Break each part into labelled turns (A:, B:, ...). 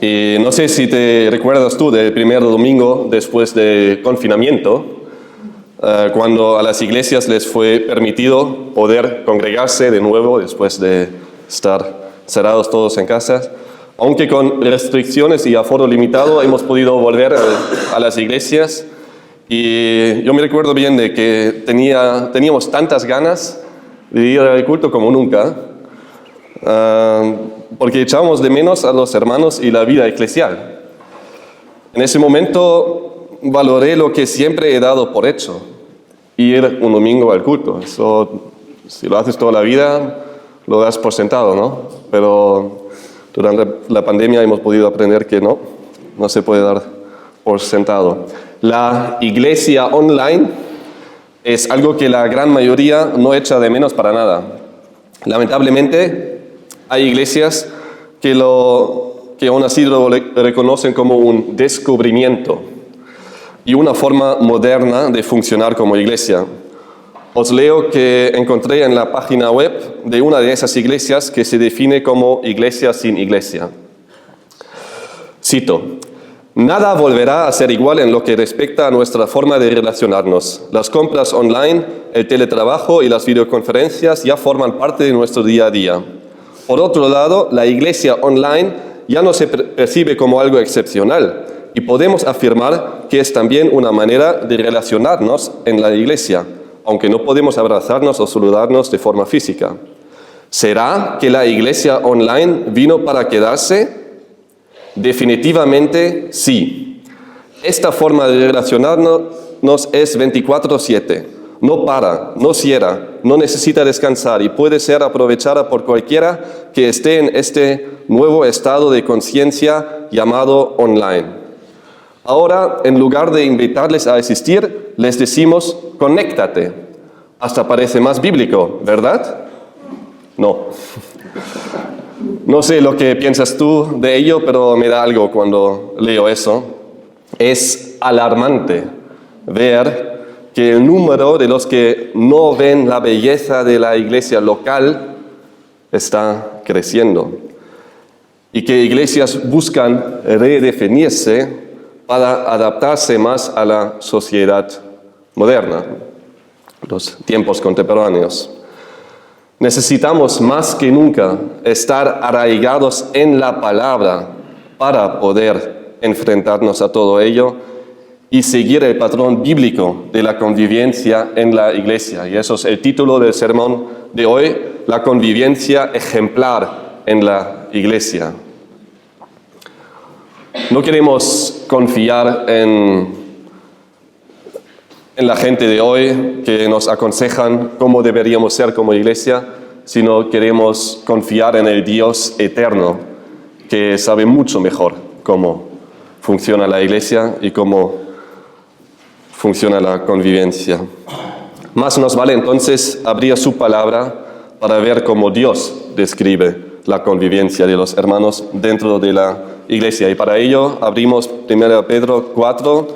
A: Y no sé si te recuerdas tú del primer domingo después del confinamiento, cuando a las iglesias les fue permitido poder congregarse de nuevo después de estar cerrados todos en casa. Aunque con restricciones y aforo limitado hemos podido volver a las iglesias. Y yo me recuerdo bien de que teníamos tantas ganas de ir al culto como nunca, porque echábamos de menos a los hermanos y la vida eclesial. En ese momento valoré lo que siempre he dado por hecho, ir un domingo al culto. Eso, si lo haces toda la vida, lo das por sentado, ¿no? Pero durante la pandemia hemos podido aprender que no se puede dar por sentado. La iglesia online es algo que la gran mayoría no echa de menos para nada. Lamentablemente, hay iglesias que aún así lo reconocen como un descubrimiento y una forma moderna de funcionar como iglesia. Os leo que encontré en la página web de una de esas iglesias que se define como iglesia sin iglesia. Cito: nada volverá a ser igual en lo que respecta a nuestra forma de relacionarnos. Las compras online, el teletrabajo y las videoconferencias ya forman parte de nuestro día a día. Por otro lado, la iglesia online ya no se percibe como algo excepcional y podemos afirmar que es también una manera de relacionarnos en la iglesia, aunque no podemos abrazarnos o saludarnos de forma física. ¿Será que la iglesia online vino para quedarse? Definitivamente sí. Esta forma de relacionarnos es 24/7. No para, no cierra, no necesita descansar y puede ser aprovechada por cualquiera que esté en este nuevo estado de conciencia llamado online. Ahora, en lugar de invitarles a asistir, les decimos: conéctate. Hasta parece más bíblico, ¿verdad? No. No sé lo que piensas tú de ello, pero me da algo cuando leo eso. Es alarmante ver que el número de los que no ven la belleza de la iglesia local está creciendo y que iglesias buscan redefinirse para adaptarse más a la sociedad moderna, los tiempos contemporáneos. Necesitamos más que nunca estar arraigados en la palabra para poder enfrentarnos a todo ello y seguir el patrón bíblico de la convivencia en la iglesia. Y eso es el título del sermón de hoy: la convivencia ejemplar en la iglesia. No queremos confiar en la gente de hoy que nos aconsejan cómo deberíamos ser como iglesia, sino queremos confiar en el Dios eterno que sabe mucho mejor cómo funciona la iglesia y cómo funciona la convivencia. Más nos vale entonces abrir su palabra para ver cómo Dios describe la convivencia de los hermanos dentro de la iglesia. Y para ello abrimos 1 Pedro 4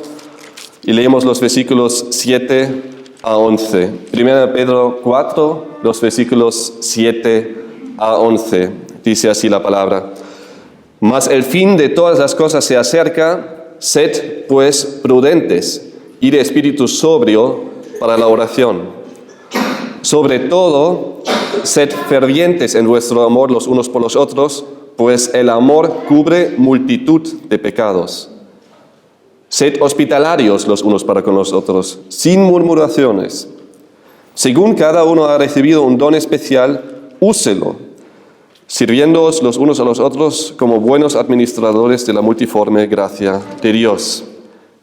A: y leemos los versículos 7 a 11. 1 Pedro 4, los versículos 7 a 11. Dice así la palabra: mas el fin de todas las cosas se acerca, sed pues prudentes y de espíritu sobrio para la oración. Sobre todo, sed fervientes en vuestro amor los unos por los otros, pues el amor cubre multitud de pecados. Sed hospitalarios los unos para con los otros, sin murmuraciones. Según cada uno ha recibido un don especial, úselo, sirviéndoos los unos a los otros como buenos administradores de la multiforme gracia de Dios.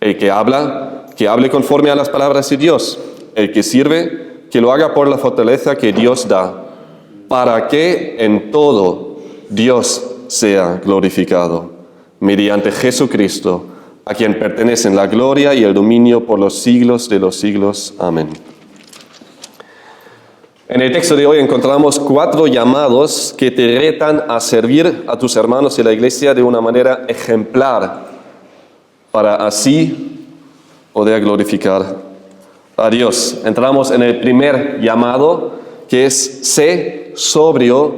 A: El que habla, que hable conforme a las palabras de Dios. El que sirve, que lo haga por la fortaleza que Dios da, para que en todo Dios sea glorificado, mediante Jesucristo, a quien pertenecen la gloria y el dominio por los siglos de los siglos. Amén. En el texto de hoy encontramos 4 llamados que te retan a servir a tus hermanos en la iglesia de una manera ejemplar, para así poder glorificar a Dios. Entramos en el primer llamado, que es: sé sobrio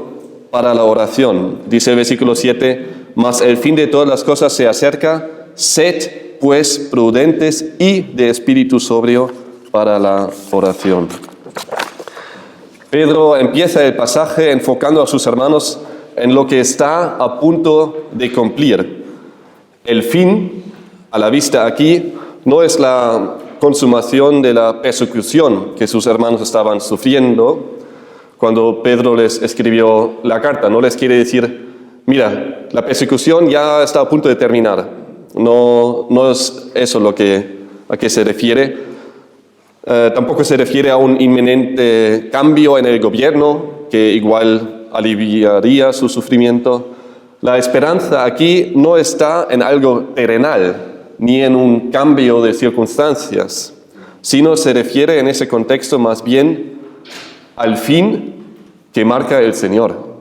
A: para la oración. Dice el versículo 7: mas el fin de todas las cosas se acerca. Sed, pues, prudentes y de espíritu sobrio para la oración. Pedro empieza el pasaje enfocando a sus hermanos en lo que está a punto de cumplir. El fin, a la vista aquí, no es la consumación de la persecución que sus hermanos estaban sufriendo cuando Pedro les escribió la carta. No les quiere decir, mira, la persecución ya está a punto de terminar. No es eso a qué se refiere. Tampoco se refiere a un inminente cambio en el gobierno que igual aliviaría su sufrimiento. La esperanza aquí no está en algo terrenal, ni en un cambio de circunstancias, sino se refiere en ese contexto más bien al fin que marca el Señor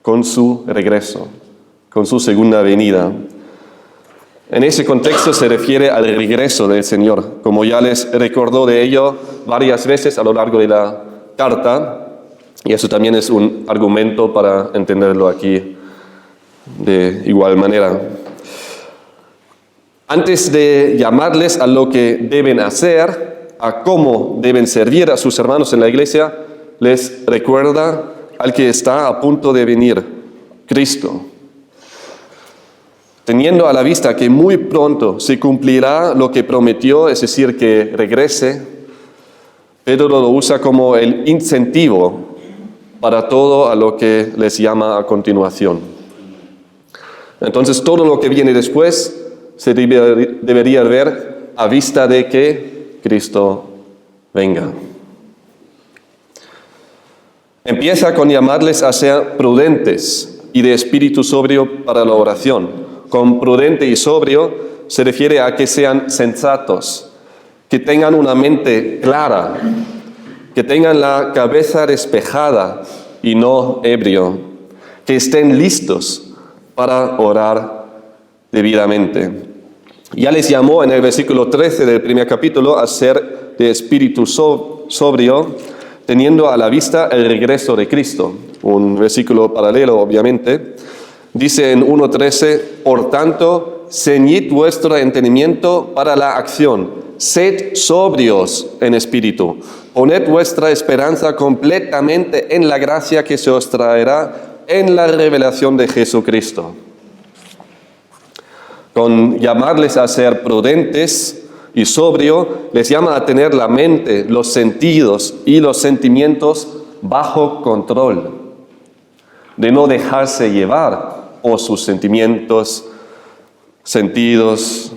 A: con su regreso, con su segunda venida. En ese contexto se refiere al regreso del Señor, como ya les recordó de ello varias veces a lo largo de la carta, y eso también es un argumento para entenderlo aquí de igual manera. Antes de llamarles a lo que deben hacer, a cómo deben servir a sus hermanos en la iglesia, les recuerda al que está a punto de venir, Cristo. Teniendo a la vista que muy pronto se cumplirá lo que prometió, es decir, que regrese, Pedro lo usa como el incentivo para todo a lo que les llama a continuación. Entonces, todo lo que viene después se debería ver a vista de que Cristo venga. Empieza con llamarles a ser prudentes y de espíritu sobrio para la oración. Con prudente y sobrio se refiere a que sean sensatos, que tengan una mente clara, que tengan la cabeza despejada y no ebrio, que estén listos para orar debidamente. Ya les llamó en el versículo 13 del primer capítulo a ser de espíritu sobrio, teniendo a la vista el regreso de Cristo. Un versículo paralelo, obviamente. Dice en 1:13, por tanto, ceñid vuestro entendimiento para la acción. Sed sobrios en espíritu. Poned vuestra esperanza completamente en la gracia que se os traerá en la revelación de Jesucristo. Con llamarles a ser prudentes y sobrio, les llama a tener la mente, los sentidos y los sentimientos bajo control, de no dejarse llevar por sus sentimientos, sentidos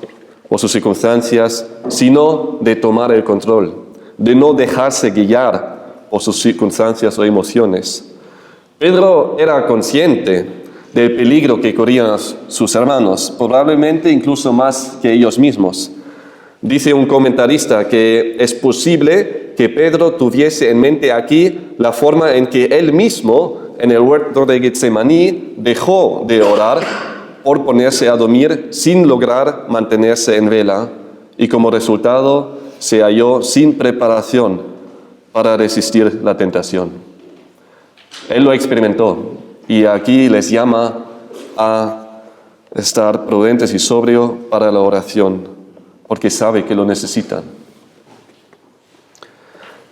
A: o sus circunstancias, sino de tomar el control, de no dejarse guiar por sus circunstancias o emociones. Pedro era consciente del peligro que corrían sus hermanos, probablemente incluso más que ellos mismos. Dice un comentarista que es posible que Pedro tuviese en mente aquí la forma en que él mismo, en el huerto de Getsemaní, dejó de orar por ponerse a dormir sin lograr mantenerse en vela, y como resultado se halló sin preparación para resistir la tentación. Él lo experimentó. Y aquí les llama a estar prudentes y sobrio para la oración, porque sabe que lo necesitan.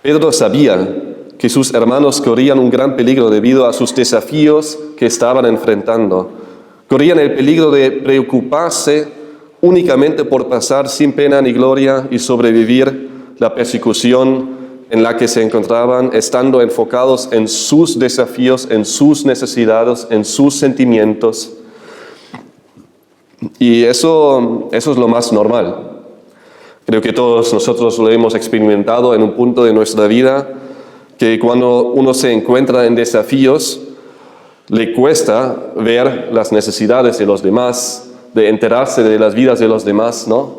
A: Pedro sabía que sus hermanos corrían un gran peligro debido a sus desafíos que estaban enfrentando. Corrían el peligro de preocuparse únicamente por pasar sin pena ni gloria y sobrevivir la persecución en la que se encontraban, estando enfocados en sus desafíos, en sus necesidades, en sus sentimientos. Y eso es lo más normal. Creo que todos nosotros lo hemos experimentado en un punto de nuestra vida, que cuando uno se encuentra en desafíos, le cuesta ver las necesidades de los demás, de enterarse de las vidas de los demás, ¿no?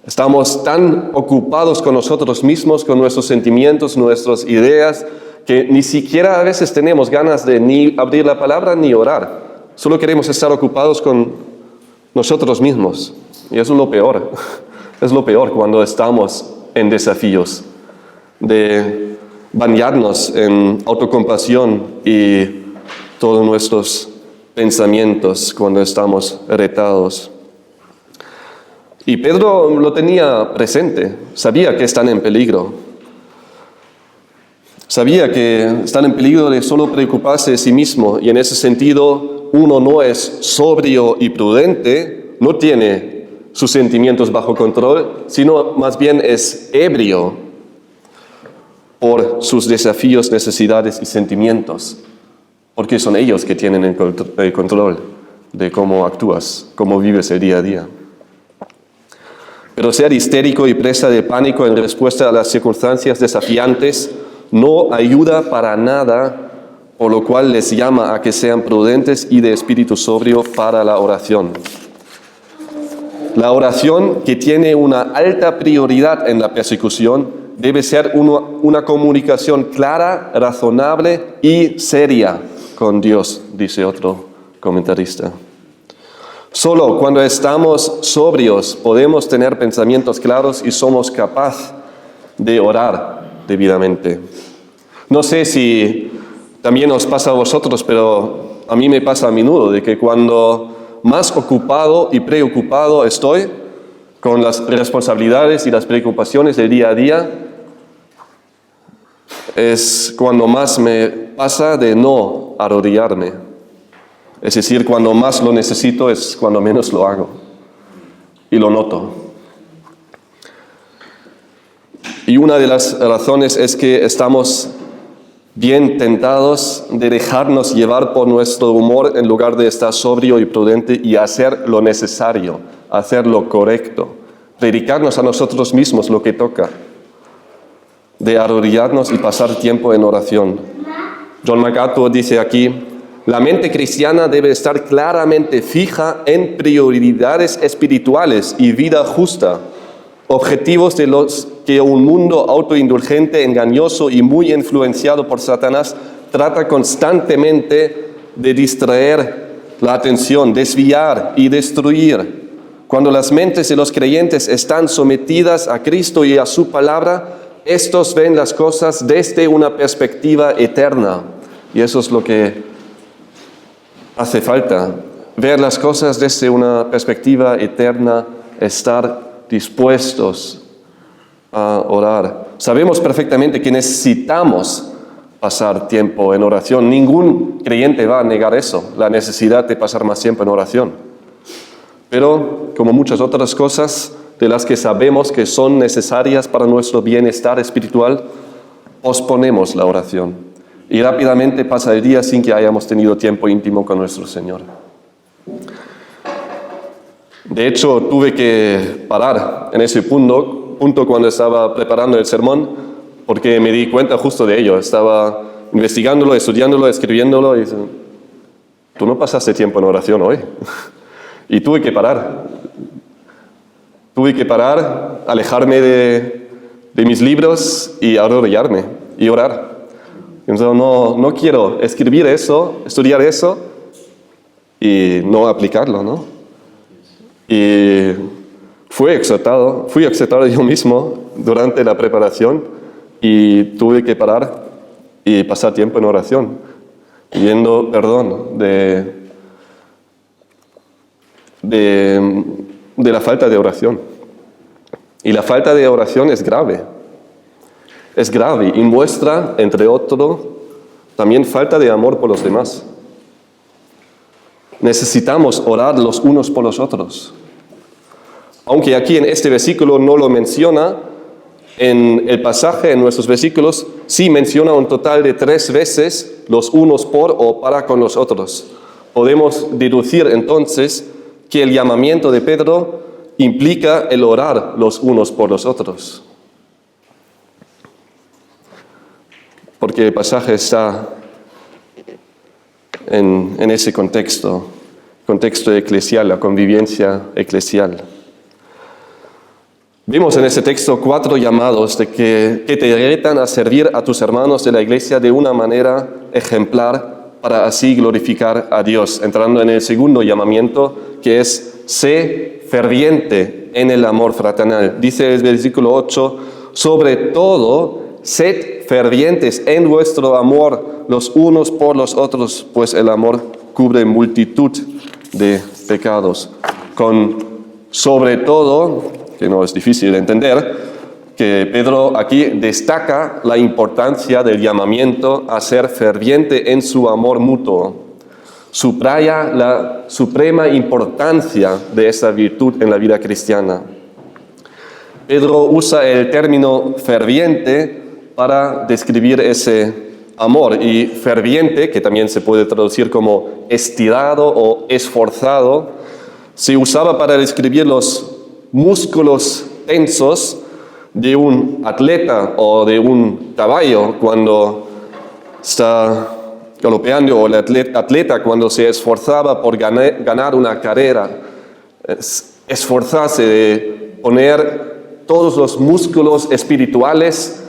A: Estamos tan ocupados con nosotros mismos, con nuestros sentimientos, nuestras ideas, que ni siquiera a veces tenemos ganas de ni abrir la palabra ni orar. Solo queremos estar ocupados con nosotros mismos. Y eso es lo peor. Es lo peor cuando estamos en desafíos, de bañarnos en autocompasión y todos nuestros pensamientos cuando estamos retados. Y Pedro lo tenía presente, sabía que están en peligro. Sabía que están en peligro de solo preocuparse de sí mismo, y en ese sentido uno no es sobrio y prudente, no tiene sus sentimientos bajo control, sino más bien es ebrio por sus desafíos, necesidades y sentimientos, porque son ellos que tienen el control de cómo actúas, cómo vives el día a día. Pero ser histérico y presa de pánico en respuesta a las circunstancias desafiantes no ayuda para nada, por lo cual les llama a que sean prudentes y de espíritu sobrio para la oración. La oración, que tiene una alta prioridad en la persecución, debe ser una comunicación clara, razonable y seria con Dios, dice otro comentarista. Solo cuando estamos sobrios podemos tener pensamientos claros y somos capaces de orar debidamente. No sé si también os pasa a vosotros, pero a mí me pasa a menudo de que cuando más ocupado y preocupado estoy con las responsabilidades y las preocupaciones del día a día, es cuando más me pasa de no arrodillarme. Es decir, cuando más lo necesito es cuando menos lo hago. Y lo noto. Y una de las razones es que estamos bien tentados de dejarnos llevar por nuestro humor en lugar de estar sobrio y prudente y hacer lo necesario, hacer lo correcto, dedicarnos a nosotros mismos lo que toca, de arrodillarnos y pasar tiempo en oración. John MacArthur dice aquí: la mente cristiana debe estar claramente fija en prioridades espirituales y vida justa, objetivos de los que un mundo autoindulgente, engañoso y muy influenciado por Satanás trata constantemente de distraer la atención, desviar y destruir. Cuando las mentes de los creyentes están sometidas a Cristo y a su palabra, estos ven las cosas desde una perspectiva eterna. Y eso es lo que hace falta, ver las cosas desde una perspectiva eterna, estar dispuestos a orar. Sabemos perfectamente que necesitamos pasar tiempo en oración. Ningún creyente va a negar eso, la necesidad de pasar más tiempo en oración. Pero, como muchas otras cosas de las que sabemos que son necesarias para nuestro bienestar espiritual, posponemos la oración. Y rápidamente pasa el día sin que hayamos tenido tiempo íntimo con nuestro Señor. De hecho, tuve que parar en ese punto cuando estaba preparando el sermón, porque me di cuenta justo de ello. Estaba investigándolo, estudiándolo, escribiéndolo, y dice: tú no pasaste tiempo en oración hoy. Y tuve que parar. Tuve que parar, alejarme de mis libros y arrodillarme y orar. Entonces no quiero escribir eso, estudiar eso y no aplicarlo, ¿no? Y fui exhortado yo mismo durante la preparación y tuve que parar y pasar tiempo en oración, pidiendo perdón de la falta de oración. Y la falta de oración es grave. Es grave y muestra, entre otros, también falta de amor por los demás. Necesitamos orar los unos por los otros. Aunque aquí en este versículo no lo menciona, en el pasaje, en nuestros versículos, sí menciona un total de 3 veces los unos por o para con los otros. Podemos deducir entonces que el llamamiento de Pedro implica el orar los unos por los otros. Porque el pasaje está en ese contexto eclesial, la convivencia eclesial. Vimos en ese texto 4 llamados que te retan a servir a tus hermanos de la iglesia de una manera ejemplar para así glorificar a Dios. Entrando en el segundo llamamiento, que es: sé ferviente en el amor fraternal. Dice el versículo 8: sobre todo, sed fervientes en vuestro amor los unos por los otros, pues el amor cubre multitud de pecados. Sobre todo, que no es difícil de entender, que Pedro aquí destaca la importancia del llamamiento a ser ferviente en su amor mutuo. Subraya la suprema importancia de esa virtud en la vida cristiana. Pedro usa el término ferviente para describir ese amor, y ferviente, que también se puede traducir como estirado o esforzado, se usaba para describir los músculos tensos de un atleta o de un caballo cuando está galopeando, o el atleta cuando se esforzaba por ganar una carrera. Esforzarse de poner todos los músculos espirituales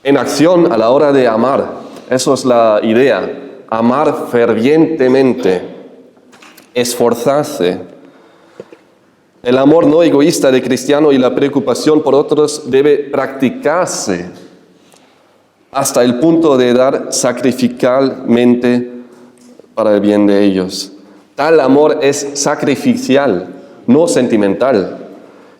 A: en acción a la hora de amar. Eso es la idea, amar fervientemente, esforzarse. El amor no egoísta de cristiano y la preocupación por otros debe practicarse hasta el punto de dar sacrificialmente para el bien de ellos. Tal amor es sacrificial, no sentimental,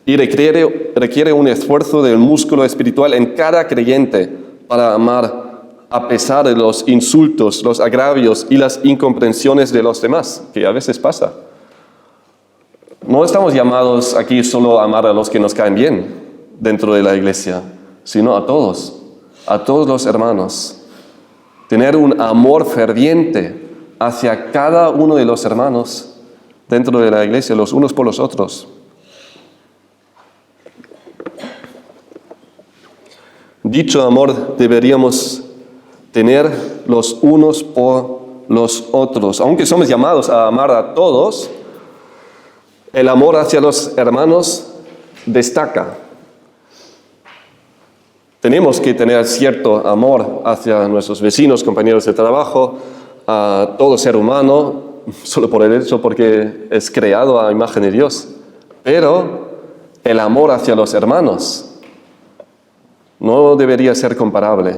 A: y requiere un esfuerzo del músculo espiritual en cada creyente para amar a pesar de los insultos, los agravios y las incomprensiones de los demás, que a veces pasa. No estamos llamados aquí solo a amar a los que nos caen bien dentro de la iglesia, sino a todos los hermanos. Tener un amor ferviente hacia cada uno de los hermanos dentro de la iglesia, los unos por los otros. Dicho amor deberíamos tener los unos por los otros. Aunque somos llamados a amar a todos, el amor hacia los hermanos destaca. Tenemos que tener cierto amor hacia nuestros vecinos, compañeros de trabajo, a todo ser humano, solo por el hecho porque es creado a imagen de Dios. Pero el amor hacia los hermanos no debería ser comparable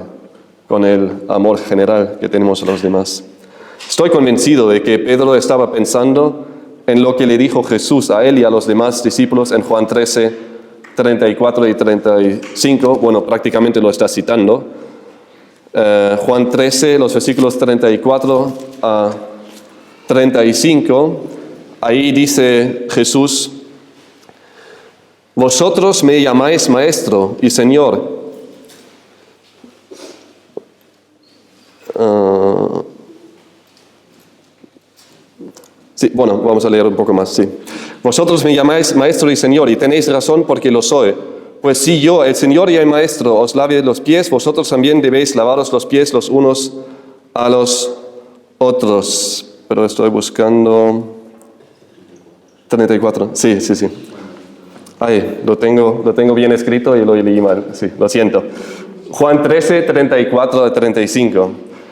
A: con el amor general que tenemos a los demás. Estoy convencido de que Pedro estaba pensando en lo que le dijo Jesús a él y a los demás discípulos en Juan 13, 34 y 35. Bueno, prácticamente lo está citando. Juan 13, los versículos 34 a 35. Ahí dice Jesús: vosotros me llamáis maestro y señor. Sí, bueno, vamos a leer un poco más, sí. Vosotros me llamáis maestro y señor, y tenéis razón porque lo soy. Pues si yo, el Señor y el Maestro, os lave los pies, vosotros también debéis lavaros los pies los unos a los otros. Pero estoy buscando 34. Sí. Ay, lo tengo bien escrito y lo leí mal. Sí, lo siento. Juan 13, 34 a 35.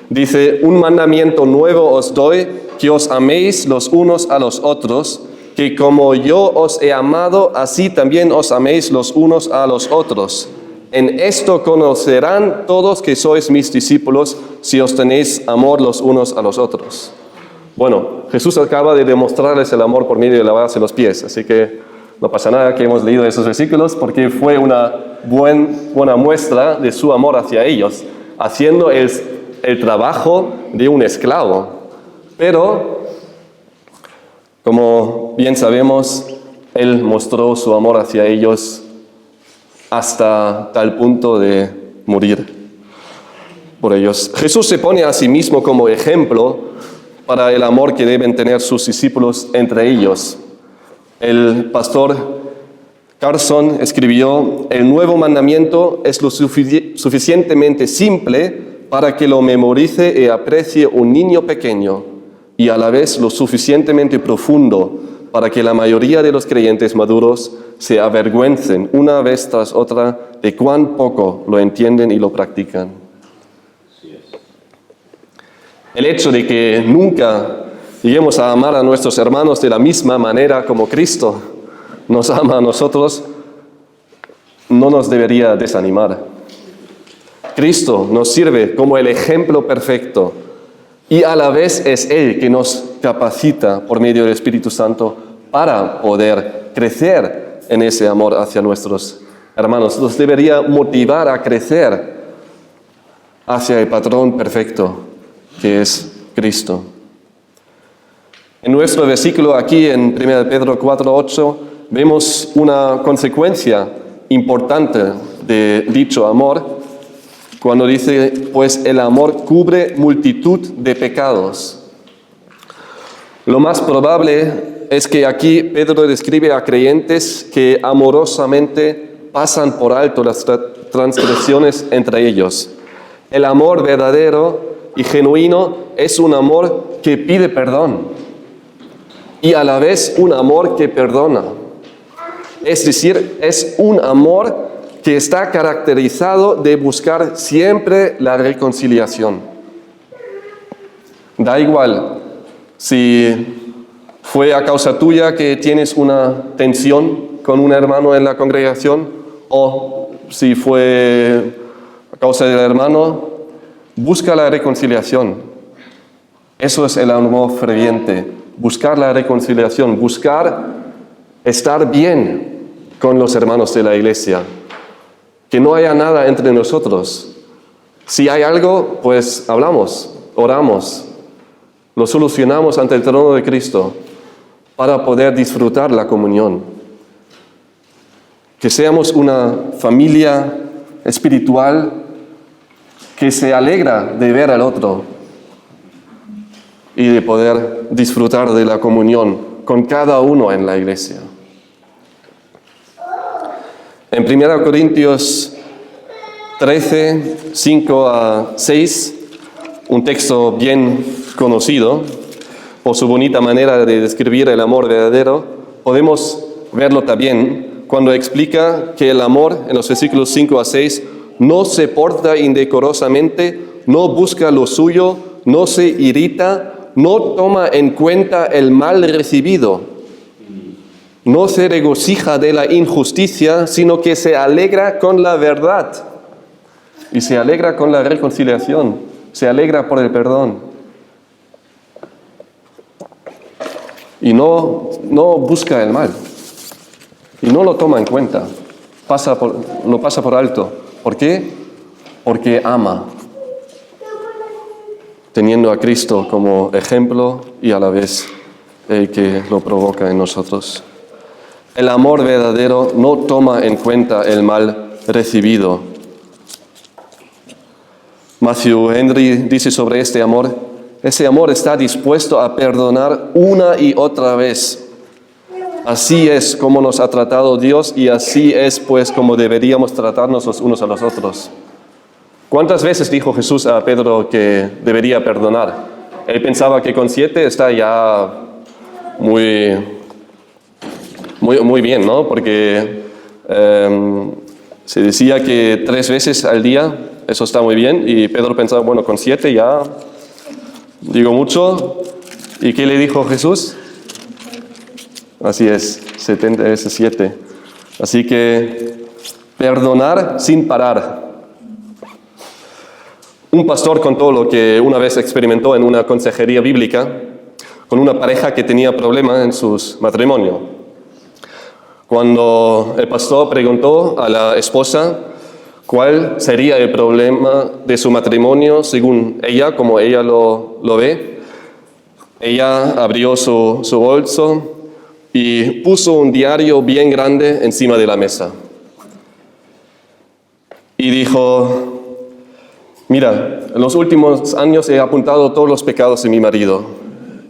A: Dice: un mandamiento nuevo os doy, que os améis los unos a los otros, que como yo os he amado, así también os améis los unos a los otros. En esto conocerán todos que sois mis discípulos, si os tenéis amor los unos a los otros. Bueno, Jesús acaba de demostrarles el amor por medio de lavarse los pies, así que no pasa nada que hemos leído esos versículos, porque fue una buena muestra de su amor hacia ellos, haciendo el trabajo de un esclavo. Pero, como bien sabemos, Él mostró su amor hacia ellos hasta tal punto de morir por ellos. Jesús se pone a sí mismo como ejemplo para el amor que deben tener sus discípulos entre ellos. El pastor Carson escribió: el nuevo mandamiento es lo suficientemente simple para que lo memorice y aprecie un niño pequeño, y a la vez lo suficientemente profundo para que la mayoría de los creyentes maduros se avergüencen una vez tras otra de cuán poco lo entienden y lo practican. El hecho de que nunca lleguemos a amar a nuestros hermanos de la misma manera como Cristo nos ama a nosotros no nos debería desanimar. Cristo nos sirve como el ejemplo perfecto Y a la vez es Él que nos capacita por medio del Espíritu Santo para poder crecer en ese amor hacia nuestros hermanos. Nos debería motivar a crecer hacia el patrón perfecto que es Cristo. En nuestro versículo aquí en 1 Pedro 4:8 vemos una consecuencia importante de dicho amor cuando dice, pues el amor cubre multitud de pecados. Lo más probable es que aquí Pedro describe a creyentes que amorosamente pasan por alto las transgresiones entre ellos. El amor verdadero y genuino es un amor que pide perdón y a la vez un amor que perdona. Es decir, es un amor que está caracterizado de buscar siempre la reconciliación. Da igual si fue a causa tuya que tienes una tensión con un hermano en la congregación o si fue a causa del hermano, busca la reconciliación. Eso es el amor ferviente, buscar la reconciliación, buscar estar bien con los hermanos de la iglesia. Que no haya nada entre nosotros. Si hay algo, pues hablamos, oramos, lo solucionamos ante el trono de Cristo para poder disfrutar la comunión. Que seamos una familia espiritual que se alegra de ver al otro y de poder disfrutar de la comunión con cada uno en la iglesia. En 1 Corintios 13, 5 a 6, un texto bien conocido por su bonita manera de describir el amor verdadero, podemos verlo también cuando explica que el amor, en los versículos 5 a 6, no se porta indecorosamente, no busca lo suyo, no se irrita, no toma en cuenta el mal recibido. No se regocija de la injusticia, sino que se alegra con la verdad. Y se alegra con la reconciliación. Se alegra por el perdón. Y no busca el mal. Y no lo toma en cuenta. Lo pasa por alto. ¿Por qué? Porque ama. Teniendo a Cristo como ejemplo y a la vez el que lo provoca en nosotros. El amor verdadero no toma en cuenta el mal recibido. Matthew Henry dice sobre este amor, ese amor está dispuesto a perdonar una y otra vez. Así es como nos ha tratado Dios y así es pues como deberíamos tratarnos los unos a los otros. ¿Cuántas veces dijo Jesús a Pedro que debería perdonar? Él pensaba que con 7 está ya muy bien, ¿no? Porque se decía que 3 veces al día, eso está muy bien, y Pedro pensaba, bueno, con 7 ya digo mucho. ¿Y qué le dijo Jesús? Así es, 70 veces 7. Así que perdonar sin parar. Un pastor contó lo que una vez experimentó en una consejería bíblica con una pareja que tenía problemas en su matrimonio. Cuando el pastor preguntó a la esposa cuál sería el problema de su matrimonio según ella, como ella lo ve, ella abrió su bolso y puso un diario bien grande encima de la mesa. Y dijo, mira, en los últimos años he apuntado todos los pecados de mi marido.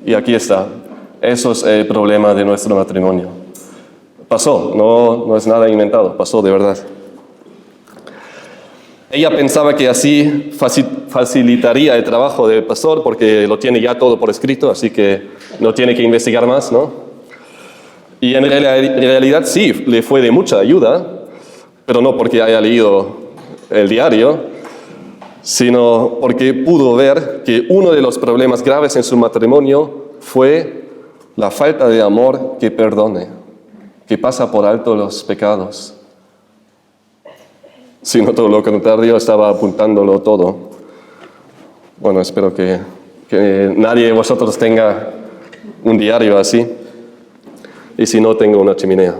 A: Y aquí está. Eso es el problema de nuestro matrimonio. Pasó, no es nada inventado, pasó de verdad. Ella pensaba que así facilitaría el trabajo del pastor porque lo tiene ya todo por escrito, así que no tiene que investigar más, ¿no? Y en realidad sí, le fue de mucha ayuda, pero no porque haya leído el diario, sino porque pudo ver que uno de los problemas graves en su matrimonio fue la falta de amor que perdone, que pasa por alto los pecados. Sino todo lo contrario, estaba apuntándolo todo. Bueno, espero que que nadie de vosotros tenga un diario así. Y si no, tengo una chimenea.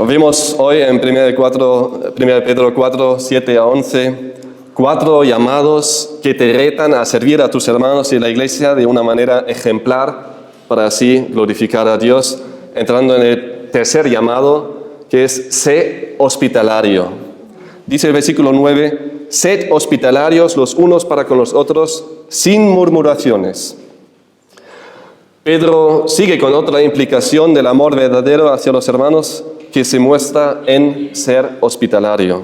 A: Vimos hoy en 1 Pedro 4, 7 a 11, 4 llamados que te retan a servir a tus hermanos y a la iglesia de una manera ejemplar para así glorificar a Dios. Entrando en el tercer llamado, que es sé hospitalario. Dice el versículo 9, sed hospitalarios los unos para con los otros, sin murmuraciones. Pedro sigue con otra implicación del amor verdadero hacia los hermanos que se muestra en ser hospitalario.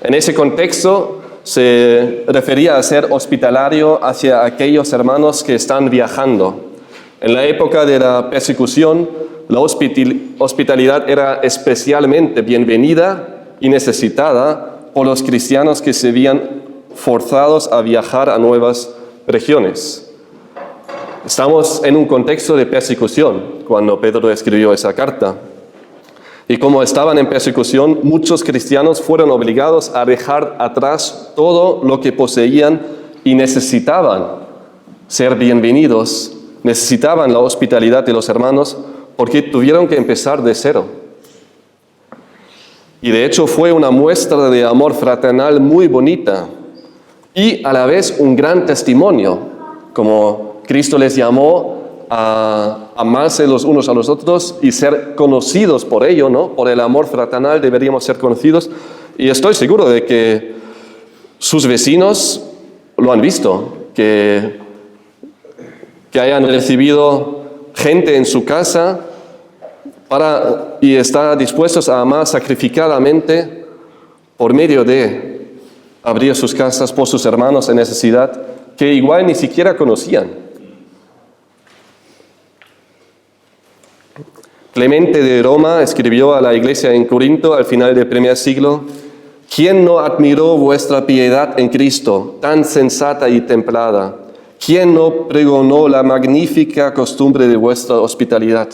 A: En ese contexto se refería a ser hospitalario hacia aquellos hermanos que están viajando. En la época de la persecución, la hospitalidad era especialmente bienvenida y necesitada por los cristianos que se veían forzados a viajar a nuevas regiones. Estamos en un contexto de persecución cuando Pedro escribió esa carta. Y como estaban en persecución, muchos cristianos fueron obligados a dejar atrás todo lo que poseían y necesitaban ser bienvenidos, necesitaban la hospitalidad de los hermanos porque tuvieron que empezar de cero. Y de hecho fue una muestra de amor fraternal muy bonita y a la vez un gran testimonio, como Cristo les llamó a amarse los unos a los otros y ser conocidos por ello, ¿no? Por el amor fraternal deberíamos ser conocidos. Y estoy seguro de que sus vecinos lo han visto, que hayan recibido gente en su casa y están dispuestos a amar sacrificadamente por medio de abrir sus casas por sus hermanos en necesidad que igual ni siquiera conocían. Clemente de Roma escribió a la iglesia en Corinto al final del primer siglo: ¿quién no admiró vuestra piedad en Cristo, tan sensata y templada? ¿Quién no pregonó la magnífica costumbre de vuestra hospitalidad?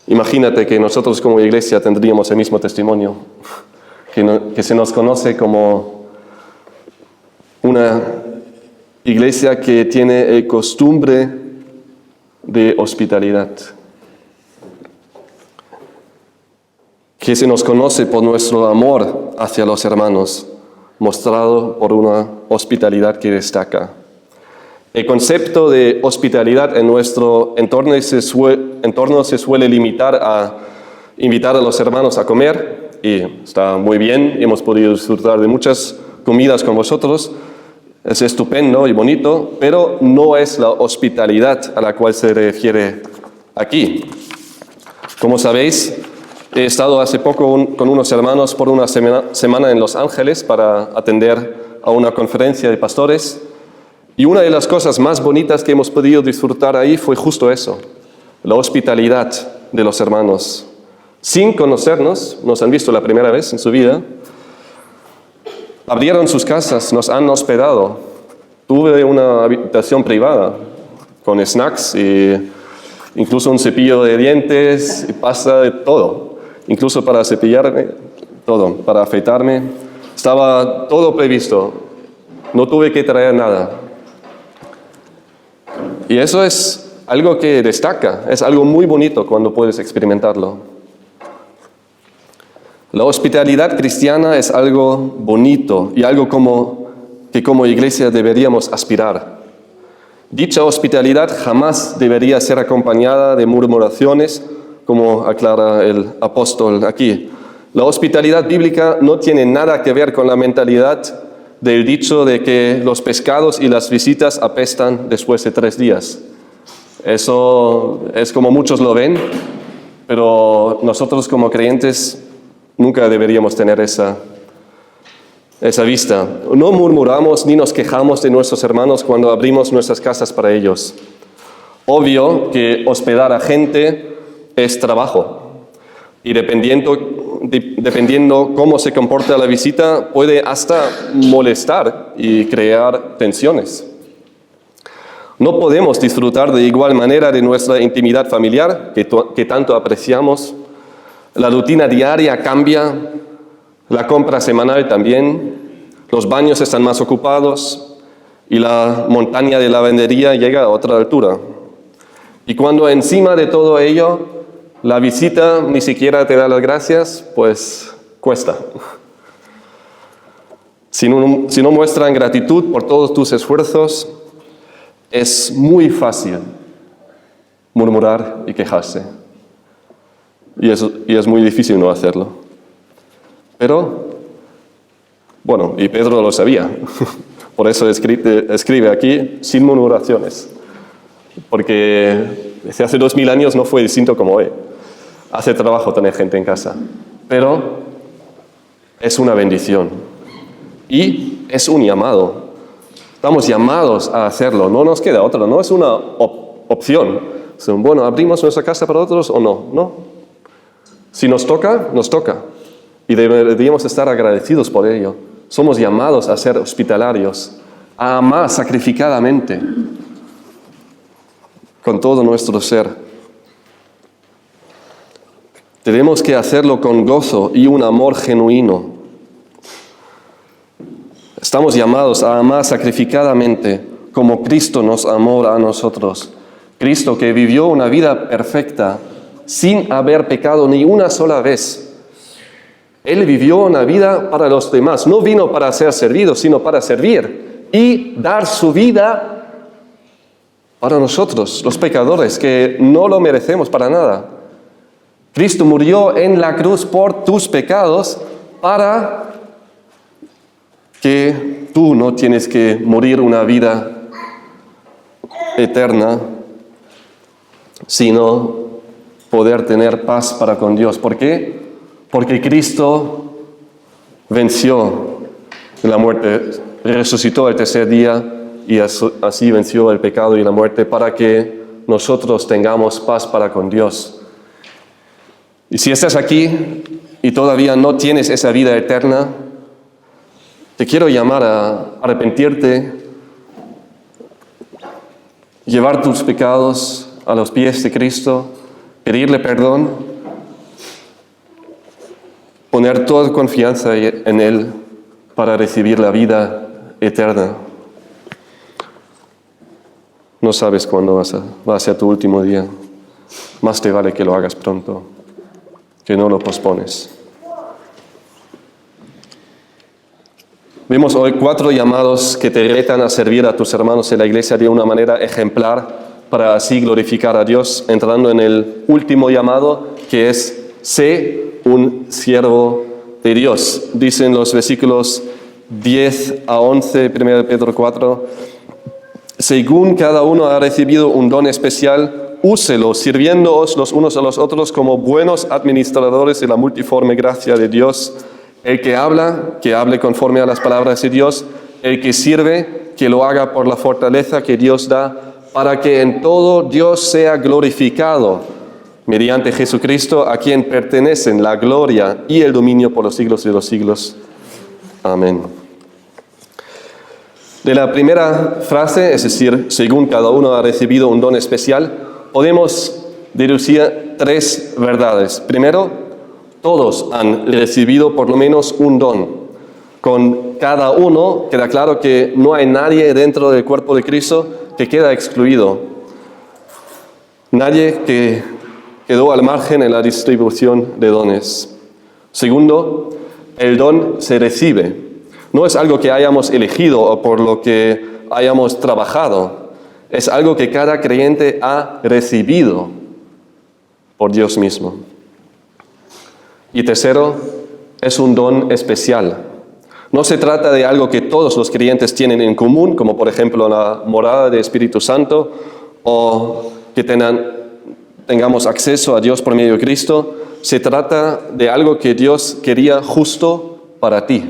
A: Imagínate que nosotros como iglesia tendríamos el mismo testimonio, que se nos conoce como una iglesia que tiene costumbre de hospitalidad, que se nos conoce por nuestro amor hacia los hermanos, mostrado por una hospitalidad que destaca. El concepto de hospitalidad en nuestro entorno se suele limitar a invitar a los hermanos a comer, y está muy bien, hemos podido disfrutar de muchas comidas con vosotros, es estupendo y bonito, pero no es la hospitalidad a la cual se refiere aquí. Como sabéis, he estado hace poco con unos hermanos por una semana en Los Ángeles para atender a una conferencia de pastores, y una de las cosas más bonitas que hemos podido disfrutar ahí fue justo eso, la hospitalidad de los hermanos. Sin conocernos, nos han visto la primera vez en su vida, abrieron sus casas, nos han hospedado. Tuve una habitación privada con snacks y incluso un cepillo de dientes y pasta de todo. Incluso para cepillarme, todo, para afeitarme. Estaba todo previsto. No tuve que traer nada. Y eso es algo que destaca. Es algo muy bonito cuando puedes experimentarlo. La hospitalidad cristiana es algo bonito y algo que como iglesia deberíamos aspirar. Dicha hospitalidad jamás debería ser acompañada de murmuraciones, como aclara el apóstol aquí. La hospitalidad bíblica no tiene nada que ver con la mentalidad del dicho de que los pescados y las visitas apestan después de 3 días. Eso es como muchos lo ven, pero nosotros como creyentes nunca deberíamos tener esa vista. No murmuramos ni nos quejamos de nuestros hermanos cuando abrimos nuestras casas para ellos. Obvio que hospedar a gente es trabajo. Y dependiendo cómo se comporta la visita, puede hasta molestar y crear tensiones. No podemos disfrutar de igual manera de nuestra intimidad familiar, que tanto apreciamos. La rutina diaria cambia, la compra semanal también, los baños están más ocupados y la montaña de lavandería llega a otra altura. Y cuando encima de todo ello la visita ni siquiera te da las gracias, pues cuesta. Si no muestran gratitud por todos tus esfuerzos, es muy fácil murmurar y quejarse. Y es muy difícil no hacerlo. Pero, bueno, y Pedro lo sabía. Por eso escribe aquí, sin murmuraciones. Porque desde hace 2000 años no fue distinto como hoy. Hace trabajo tener gente en casa. Pero es una bendición. Y es un llamado. Estamos llamados a hacerlo. No nos queda otra. No es una opción. Bueno, ¿abrimos nuestra casa para otros o no? No. Si nos toca, nos toca. Y deberíamos estar agradecidos por ello. Somos llamados a ser hospitalarios, a amar sacrificadamente, con todo nuestro ser. Tenemos que hacerlo con gozo y un amor genuino. Estamos llamados a amar sacrificadamente como Cristo nos amó a nosotros. Cristo que vivió una vida perfecta sin haber pecado ni una sola vez. Él vivió una vida para los demás. No vino para ser servido, sino para servir y dar su vida para nosotros, los pecadores, que no lo merecemos para nada. Cristo murió en la cruz por tus pecados para que tú no tienes que morir una vida eterna, sino poder tener paz para con Dios. ¿Por qué? Porque Cristo venció la muerte, resucitó el tercer día y así venció el pecado y la muerte para que nosotros tengamos paz para con Dios. Y si estás aquí y todavía no tienes esa vida eterna, te quiero llamar a arrepentirte, llevar tus pecados a los pies de Cristo, pedirle perdón, poner toda confianza en Él para recibir la vida eterna. No sabes cuándo va a ser tu último día. Más te vale que lo hagas pronto, que no lo pospones. Vemos hoy 4 llamados que te retan a servir a tus hermanos en la iglesia de una manera ejemplar para así glorificar a Dios, entrando en el último llamado que es sé un siervo de Dios. Dicen los versículos 10 a 11, 1 Pedro 4, según cada uno ha recibido un don especial, úselo, sirviéndoos los unos a los otros como buenos administradores de la multiforme gracia de Dios. El que habla, que hable conforme a las palabras de Dios. El que sirve, que lo haga por la fortaleza que Dios da, para que en todo Dios sea glorificado, mediante Jesucristo, a quien pertenecen la gloria y el dominio por los siglos de los siglos. Amén. De la primera frase, es decir, según cada uno ha recibido un don especial, podemos deducir 3 verdades. Primero, todos han recibido por lo menos un don. Con cada uno queda claro que no hay nadie dentro del cuerpo de Cristo que queda excluido. Nadie que quedó al margen en la distribución de dones. Segundo, el don se recibe. No es algo que hayamos elegido o por lo que hayamos trabajado. Es algo que cada creyente ha recibido por Dios mismo. Y tercero, es un don especial. No se trata de algo que todos los creyentes tienen en común, como por ejemplo la morada del Espíritu Santo, o que tengamos acceso a Dios por medio de Cristo. Se trata de algo que Dios quería justo para ti.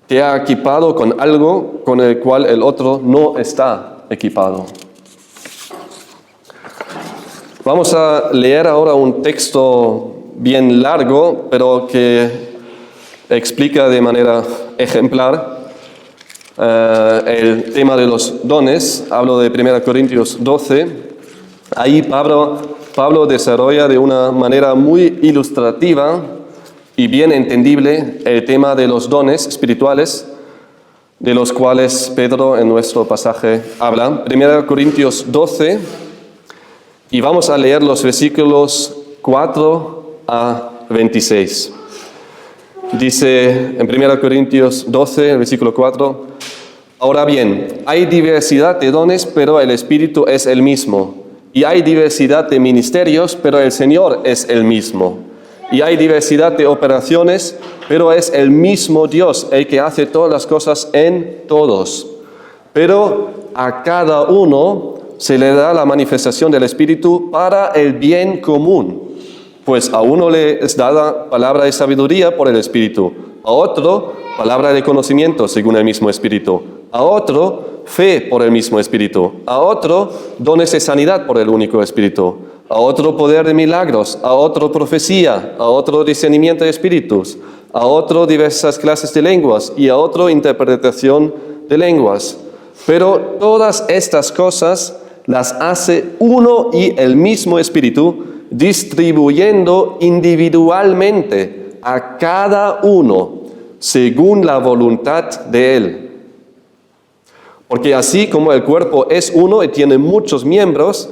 A: Te ha equipado con algo con el cual el otro no está equipado. Vamos a leer ahora un texto bien largo, pero que explica de manera ejemplar el tema de los dones. Hablo de 1 Corintios 12. Ahí Pablo desarrolla de una manera muy ilustrativa y bien entendible el tema de los dones espirituales, de los cuales Pedro en nuestro pasaje habla. 1 Corintios 12, y vamos a leer los versículos 4 a 26. Dice en 1 Corintios 12, el versículo 4, ahora bien, hay diversidad de dones, pero el Espíritu es el mismo. Y hay diversidad de ministerios, pero el Señor es el mismo. Y hay diversidad de operaciones, pero es el mismo Dios el que hace todas las cosas en todos. Pero a cada uno se le da la manifestación del Espíritu para el bien común. Pues a uno le es dada palabra de sabiduría por el Espíritu, a otro palabra de conocimiento según el mismo Espíritu, a otro fe por el mismo Espíritu, a otro dones de sanidad por el único Espíritu, a otro poder de milagros, a otro profecía, a otro discernimiento de espíritus, a otro diversas clases de lenguas y a otro interpretación de lenguas. Pero todas estas cosas las hace uno y el mismo Espíritu, distribuyendo individualmente a cada uno según la voluntad de Él. Porque así como el cuerpo es uno y tiene muchos miembros,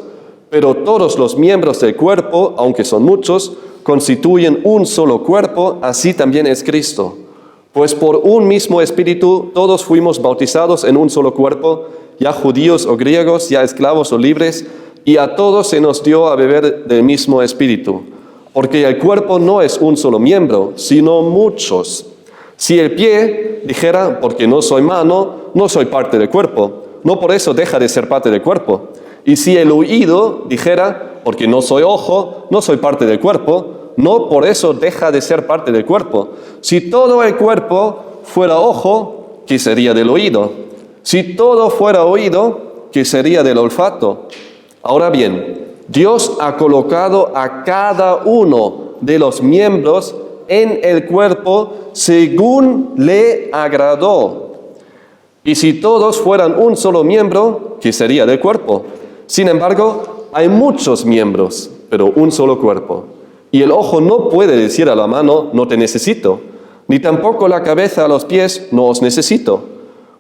A: pero todos los miembros del cuerpo, aunque son muchos, constituyen un solo cuerpo, así también es Cristo. Pues por un mismo Espíritu todos fuimos bautizados en un solo cuerpo, ya judíos o griegos, ya esclavos o libres, y a todos se nos dio a beber del mismo Espíritu. Porque el cuerpo no es un solo miembro, sino muchos. Si el pie dijera, porque no soy mano, no soy parte del cuerpo, no por eso deja de ser parte del cuerpo. Y si el oído dijera, porque no soy ojo, no soy parte del cuerpo, no por eso deja de ser parte del cuerpo. Si todo el cuerpo fuera ojo, ¿qué sería del oído? Si todo fuera oído, ¿qué sería del olfato? Ahora bien, Dios ha colocado a cada uno de los miembros en el cuerpo según le agradó. Y si todos fueran un solo miembro, ¿qué sería del cuerpo? Sin embargo, hay muchos miembros, pero un solo cuerpo. Y el ojo no puede decir a la mano, no te necesito, ni tampoco la cabeza a los pies, no os necesito.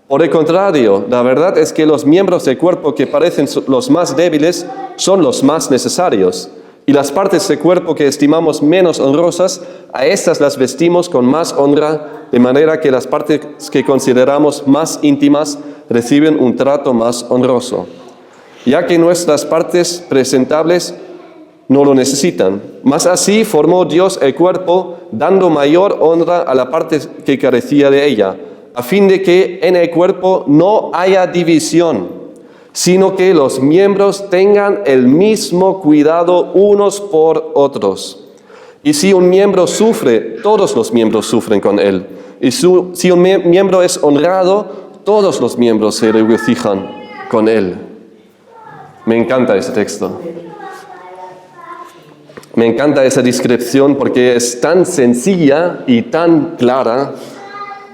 A: Por el contrario, la verdad es que los miembros del cuerpo que parecen los más débiles son los más necesarios. Y las partes del cuerpo que estimamos menos honrosas, a estas las vestimos con más honra, de manera que las partes que consideramos más íntimas reciben un trato más honroso. Ya que nuestras partes presentables no lo necesitan. Mas así formó Dios el cuerpo, dando mayor honra a la parte que carecía de ella, a fin de que en el cuerpo no haya división, sino que los miembros tengan el mismo cuidado unos por otros. Y si un miembro sufre, todos los miembros sufren con él. Y si un miembro es honrado, todos los miembros se regocijan con él. Me encanta ese texto. Me encanta esa descripción porque es tan sencilla y tan clara.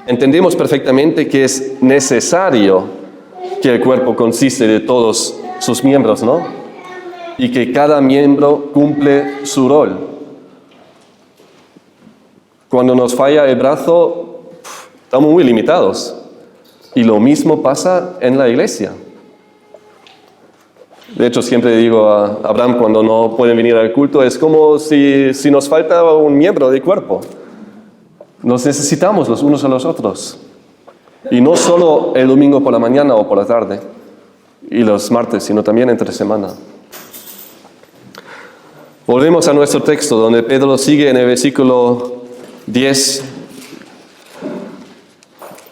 A: Entendemos perfectamente que es necesario que el cuerpo consiste de todos sus miembros, ¿no? Y que cada miembro cumple su rol. Cuando nos falla el brazo, estamos muy limitados. Y lo mismo pasa en la iglesia. De hecho, siempre digo a Abraham cuando no pueden venir al culto, es como si nos falta un miembro del cuerpo. Nos necesitamos los unos a los otros. Y no solo el domingo por la mañana o por la tarde y los martes, sino también entre semana. Volvemos a nuestro texto, donde Pedro sigue en el versículo 10,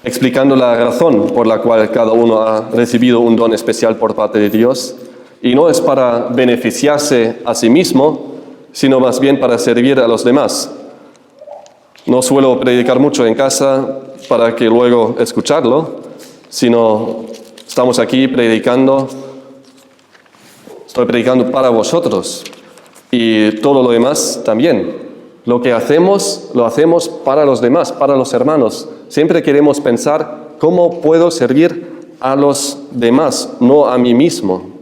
A: explicando la razón por la cual cada uno ha recibido un don especial por parte de Dios. Y no es para beneficiarse a sí mismo, sino más bien para servir a los demás. No suelo predicar mucho en casa para que luego escucharlo, sino estamos aquí predicando, estoy predicando para vosotros y todo lo demás también. Lo que hacemos, lo hacemos para los demás, para los hermanos. Siempre queremos pensar cómo puedo servir a los demás, no a mí mismo.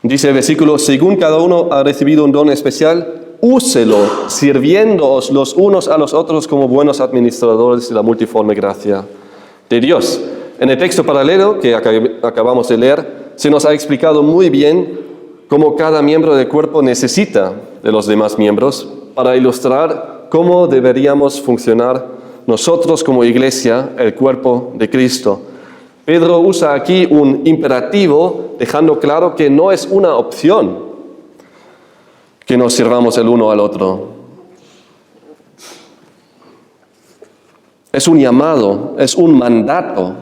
A: Dice el versículo, según cada uno ha recibido un don especial, úselo, sirviéndoos los unos a los otros como buenos administradores de la multiforme gracia de Dios. En el texto paralelo que acabamos de leer, se nos ha explicado muy bien cómo cada miembro del cuerpo necesita de los demás miembros para ilustrar cómo deberíamos funcionar nosotros como iglesia, el cuerpo de Cristo. Pedro usa aquí un imperativo, dejando claro que no es una opción que nos sirvamos el uno al otro. Es un llamado, es un mandato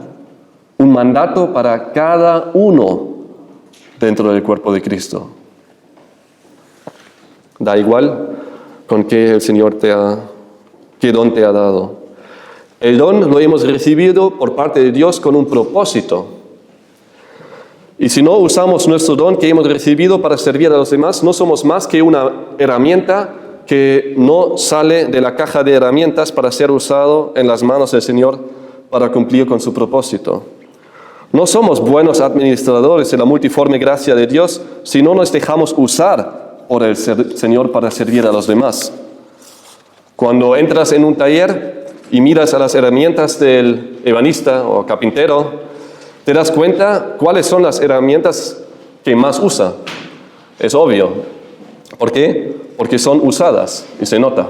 A: para cada uno dentro del cuerpo de Cristo. Da igual con qué el Señor qué don te ha dado. El don lo hemos recibido por parte de Dios con un propósito. Y si no usamos nuestro don que hemos recibido para servir a los demás, no somos más que una herramienta que no sale de la caja de herramientas para ser usado en las manos del Señor para cumplir con su propósito. No somos buenos administradores de la multiforme gracia de Dios si no nos dejamos usar por el Señor para servir a los demás. Cuando entras en un taller y miras a las herramientas del ebanista o carpintero, te das cuenta cuáles son las herramientas que más usa. Es obvio. ¿Por qué? Porque son usadas y se nota.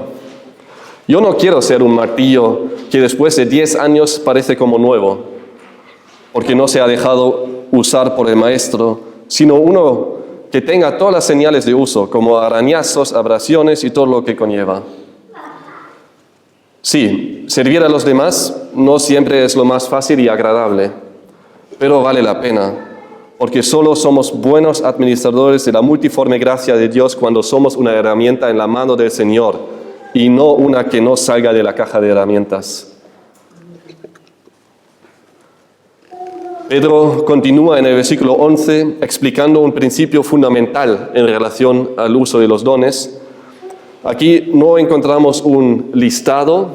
A: Yo no quiero ser un martillo que después de 10 años parece como nuevo, porque no se ha dejado usar por el maestro, sino uno que tenga todas las señales de uso, como arañazos, abrasiones y todo lo que conlleva. Sí, servir a los demás no siempre es lo más fácil y agradable, pero vale la pena, porque solo somos buenos administradores de la multiforme gracia de Dios cuando somos una herramienta en la mano del Señor y no una que no salga de la caja de herramientas. Pedro continúa en el versículo 11 explicando un principio fundamental en relación al uso de los dones. Aquí no encontramos un listado,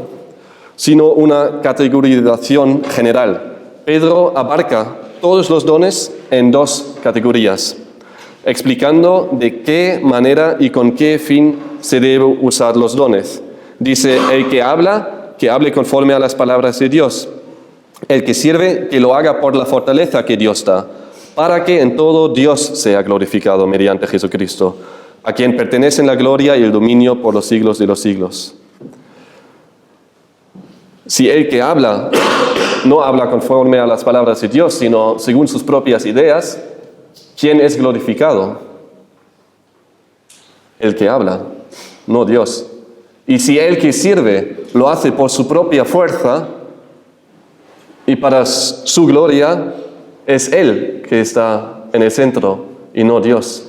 A: sino una categorización general. Pedro abarca todos los dones en 2 categorías, explicando de qué manera y con qué fin se deben usar los dones. Dice, el que habla, que hable conforme a las palabras de Dios. El que sirve, que lo haga por la fortaleza que Dios da, para que en todo Dios sea glorificado mediante Jesucristo, a quien pertenecen la gloria y el dominio por los siglos de los siglos. Si el que habla no habla conforme a las palabras de Dios, sino según sus propias ideas, ¿quién es glorificado? El que habla, no Dios. Y si el que sirve lo hace por su propia fuerza y para su gloria, es Él que está en el centro y no Dios.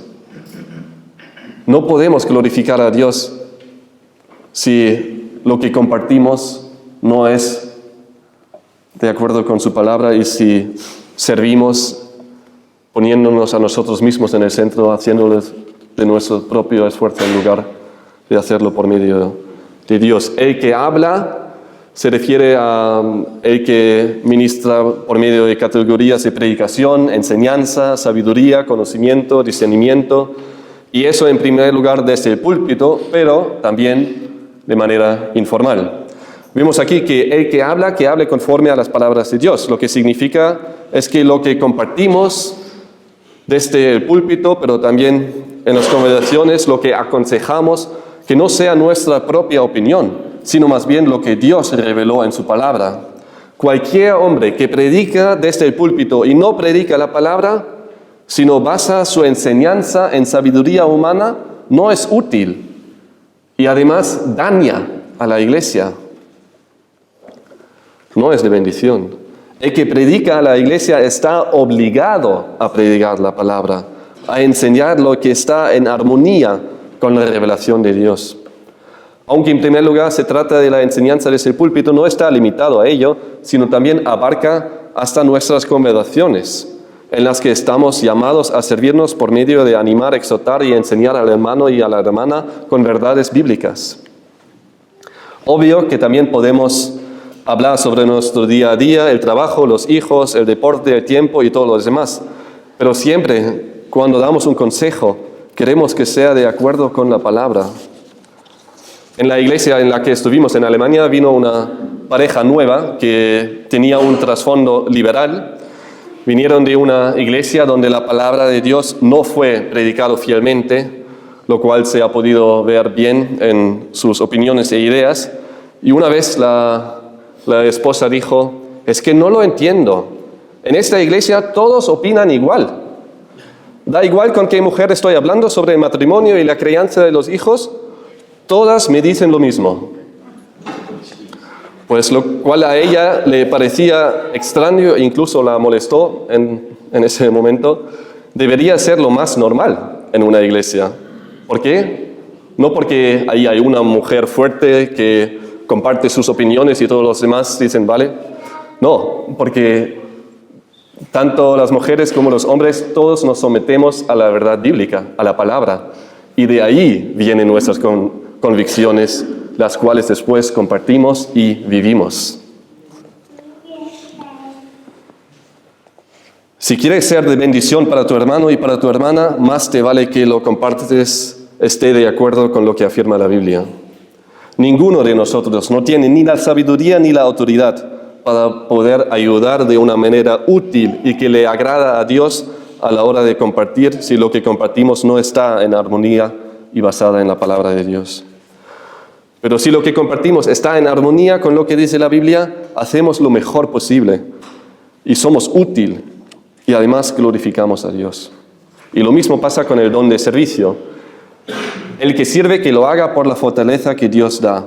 A: No podemos glorificar a Dios si lo que compartimos no es de acuerdo con su palabra y si servimos poniéndonos a nosotros mismos en el centro, haciéndoles de nuestro propio esfuerzo en lugar de hacerlo por medio de Dios. El que habla se refiere a el que ministra por medio de categorías de predicación, enseñanza, sabiduría, conocimiento, discernimiento, y eso en primer lugar desde el púlpito, pero también de manera informal. Vemos aquí que el que hable conforme a las palabras de Dios. Lo que significa es que lo que compartimos desde el púlpito, pero también en las conversaciones, lo que aconsejamos, que no sea nuestra propia opinión, sino más bien lo que Dios reveló en su palabra. Cualquier hombre que predica desde el púlpito y no predica la palabra, sino basa su enseñanza en sabiduría humana, no es útil y además daña a la iglesia. No es de bendición. El que predica a la iglesia está obligado a predicar la palabra, a enseñar lo que está en armonía con la revelación de Dios. Aunque en primer lugar se trata de la enseñanza desde el púlpito, no está limitado a ello, sino también abarca hasta nuestras conversaciones, en las que estamos llamados a servirnos por medio de animar, exhortar y enseñar al hermano y a la hermana con verdades bíblicas. Obvio que también podemos hablar sobre nuestro día a día, el trabajo, los hijos, el deporte, el tiempo y todo lo demás. Pero siempre, cuando damos un consejo, queremos que sea de acuerdo con la palabra. En la iglesia en la que estuvimos en Alemania vino una pareja nueva que tenía un trasfondo liberal. Vinieron de una iglesia donde la palabra de Dios no fue predicado fielmente, lo cual se ha podido ver bien en sus opiniones e ideas. Y una vez la esposa dijo, es que no lo entiendo. En esta iglesia todos opinan igual. Da igual con qué mujer estoy hablando sobre el matrimonio y la crianza de los hijos, todas me dicen lo mismo. Pues lo cual a ella le parecía extraño e incluso la molestó en ese momento. Debería ser lo más normal en una iglesia. ¿Por qué? No porque ahí hay una mujer fuerte que comparte sus opiniones y todos los demás dicen, vale. No, porque tanto las mujeres como los hombres, todos nos sometemos a la verdad bíblica, a la palabra. Y de ahí vienen nuestras convicciones, las cuales después compartimos y vivimos. Si quieres ser de bendición para tu hermano y para tu hermana, más te vale que lo compartes, esté de acuerdo con lo que afirma la Biblia. Ninguno de nosotros no tiene ni la sabiduría ni la autoridad para poder ayudar de una manera útil y que le agrada a Dios a la hora de compartir si lo que compartimos no está en armonía y basada en la palabra de Dios. Pero si lo que compartimos está en armonía con lo que dice la Biblia, hacemos lo mejor posible y somos útil y además glorificamos a Dios. Y lo mismo pasa con el don de servicio. El que sirve, que lo haga por la fortaleza que Dios da.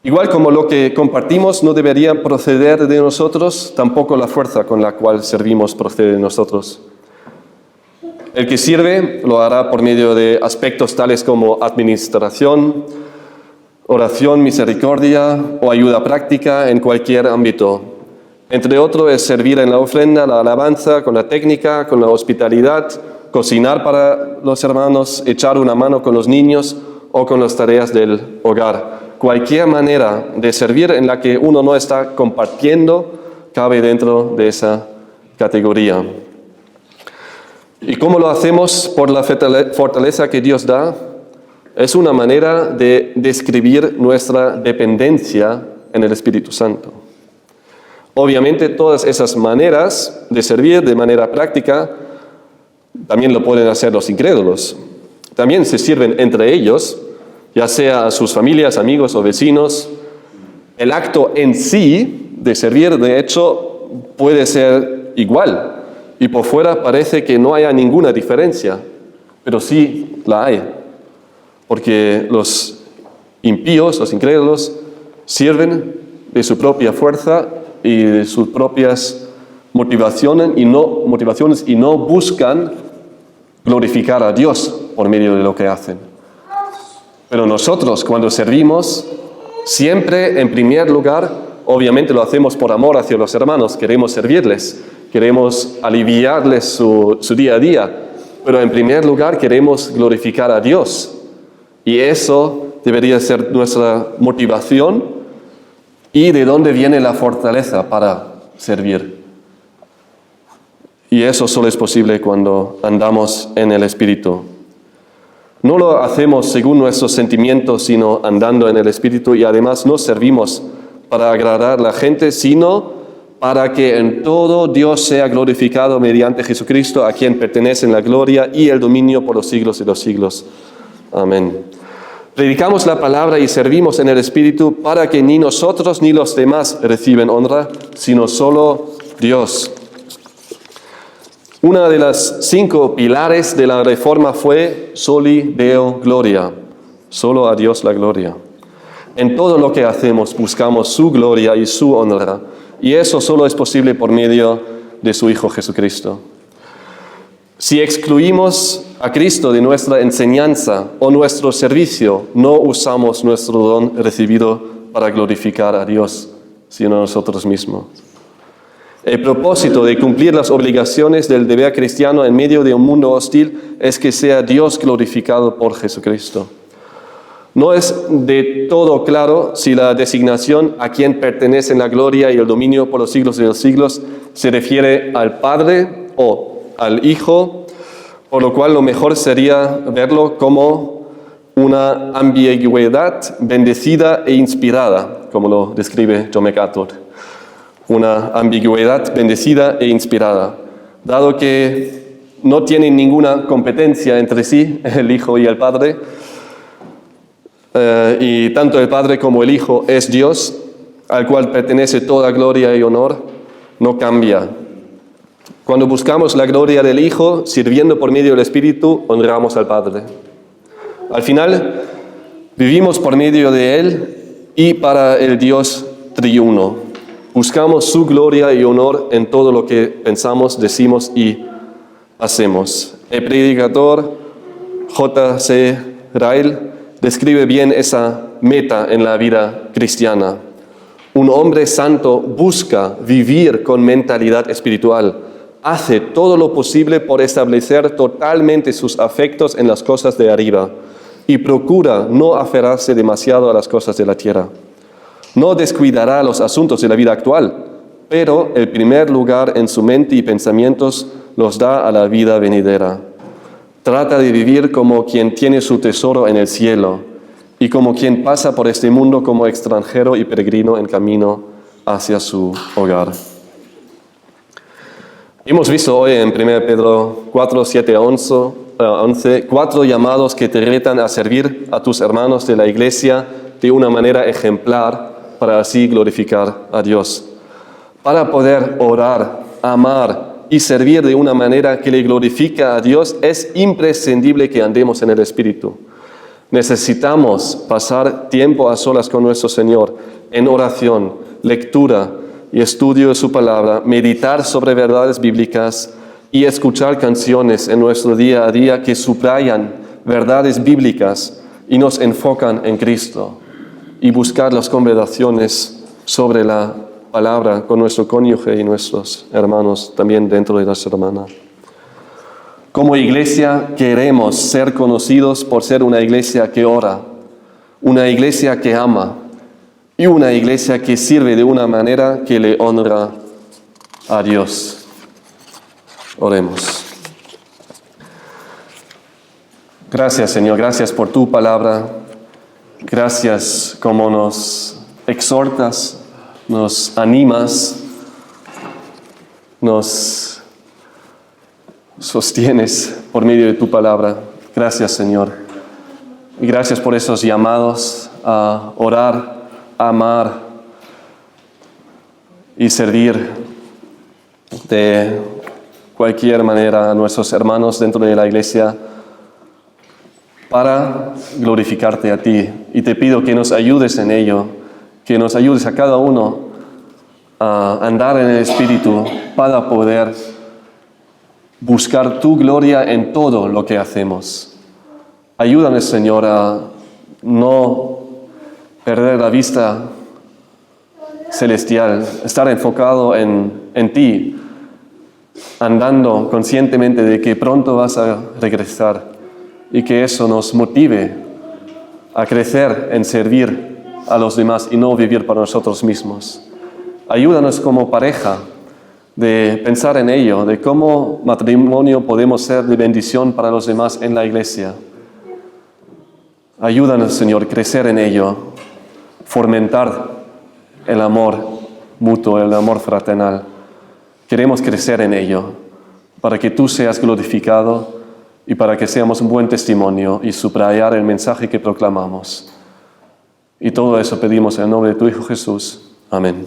A: Igual como lo que compartimos no debería proceder de nosotros, tampoco la fuerza con la cual servimos procede de nosotros. El que sirve lo hará por medio de aspectos tales como administración, oración, misericordia o ayuda práctica en cualquier ámbito. Entre otros es servir en la ofrenda, la alabanza, con la técnica, con la hospitalidad, cocinar para los hermanos, echar una mano con los niños o con las tareas del hogar. Cualquier manera de servir en la que uno no está compartiendo cabe dentro de esa categoría. ¿Y cómo lo hacemos? Por la fortaleza que Dios da. Es una manera de describir nuestra dependencia en el Espíritu Santo. Obviamente todas esas maneras de servir de manera práctica también lo pueden hacer los incrédulos. También se sirven entre ellos, ya sea a sus familias, amigos o vecinos. El acto en sí de servir, de hecho, puede ser igual. Y por fuera parece que no haya ninguna diferencia, pero sí la hay. Porque los impíos, los incrédulos, sirven de su propia fuerza y de sus propias motivaciones y no buscan glorificar a Dios por medio de lo que hacen. Pero nosotros, cuando servimos, siempre en primer lugar, obviamente lo hacemos por amor hacia los hermanos, queremos servirles, queremos aliviarles su día a día, pero en primer lugar queremos glorificar a Dios. Y eso debería ser nuestra motivación y de dónde viene la fortaleza para servir. Y eso solo es posible cuando andamos en el Espíritu. No lo hacemos según nuestros sentimientos, sino andando en el Espíritu, y además no servimos para agradar a la gente, sino para que en todo Dios sea glorificado mediante Jesucristo, a quien pertenecen la gloria y el dominio por los siglos de los siglos. Amén. Predicamos la palabra y servimos en el Espíritu para que ni nosotros ni los demás reciben honra, sino solo Dios. Una de las 5 pilares de la Reforma fue Soli Deo Gloria, solo a Dios la gloria. En todo lo que hacemos buscamos su gloria y su honra, y eso solo es posible por medio de su Hijo Jesucristo. Si excluimos a Cristo de nuestra enseñanza o nuestro servicio, no usamos nuestro don recibido para glorificar a Dios, sino a nosotros mismos. El propósito de cumplir las obligaciones del deber cristiano en medio de un mundo hostil es que sea Dios glorificado por Jesucristo. No es de todo claro si la designación a quien pertenecen la gloria y el dominio por los siglos de los siglos se refiere al Padre o al Hijo, por lo cual lo mejor sería verlo como una ambigüedad bendecida e inspirada, como lo describe John MacArthur. Una ambigüedad bendecida e inspirada, dado que no tienen ninguna competencia entre sí, el Hijo y el Padre, y tanto el Padre como el Hijo es Dios, al cual pertenece toda gloria y honor, no cambia. Cuando buscamos la gloria del Hijo, sirviendo por medio del Espíritu, honramos al Padre. Al final, vivimos por medio de Él y para el Dios triuno. Buscamos su gloria y honor en todo lo que pensamos, decimos y hacemos. El predicador J.C. Ryle describe bien esa meta en la vida cristiana. Un hombre santo busca vivir con mentalidad espiritual. Hace todo lo posible por establecer totalmente sus afectos en las cosas de arriba y procura no aferrarse demasiado a las cosas de la tierra. No descuidará los asuntos de la vida actual, pero el primer lugar en su mente y pensamientos los da a la vida venidera. Trata de vivir como quien tiene su tesoro en el cielo y como quien pasa por este mundo como extranjero y peregrino en camino hacia su hogar. Hemos visto hoy en 1 Pedro 4, 7 a 11, 4 llamados que te retan a servir a tus hermanos de la iglesia de una manera ejemplar para así glorificar a Dios. Para poder orar, amar y servir de una manera que le glorifica a Dios, es imprescindible que andemos en el Espíritu. Necesitamos pasar tiempo a solas con nuestro Señor, en oración, lectura y estudio de su palabra, meditar sobre verdades bíblicas y escuchar canciones en nuestro día a día que subrayan verdades bíblicas y nos enfocan en Cristo, y buscar las conversaciones sobre la palabra con nuestro cónyuge y nuestros hermanos también dentro de la semana. Como iglesia queremos ser conocidos por ser una iglesia que ora, una iglesia que ama y una iglesia que sirve de una manera que le honra a Dios. Oremos. Gracias, Señor, gracias por tu palabra. Gracias como nos exhortas, nos animas, nos sostienes por medio de tu palabra. Gracias, Señor. Y gracias por esos llamados a orar, a amar y servir de cualquier manera a nuestros hermanos dentro de la iglesia para glorificarte a ti. Y te pido que nos ayudes en ello, que nos ayudes a cada uno a andar en el Espíritu para poder buscar tu gloria en todo lo que hacemos. Ayúdanos, Señor, a no perder la vista celestial, estar enfocado en ti, andando conscientemente de que pronto vas a regresar y que eso nos motive a crecer en servir a los demás y no vivir para nosotros mismos. Ayúdanos como pareja de pensar en ello, de cómo matrimonio podemos ser de bendición para los demás en la iglesia. Ayúdanos, Señor, crecer en ello, fomentar el amor mutuo, el amor fraternal. Queremos crecer en ello para que tú seas glorificado y para que seamos un buen testimonio y subrayar el mensaje que proclamamos. Y todo eso pedimos en el nombre de tu Hijo Jesús. Amén.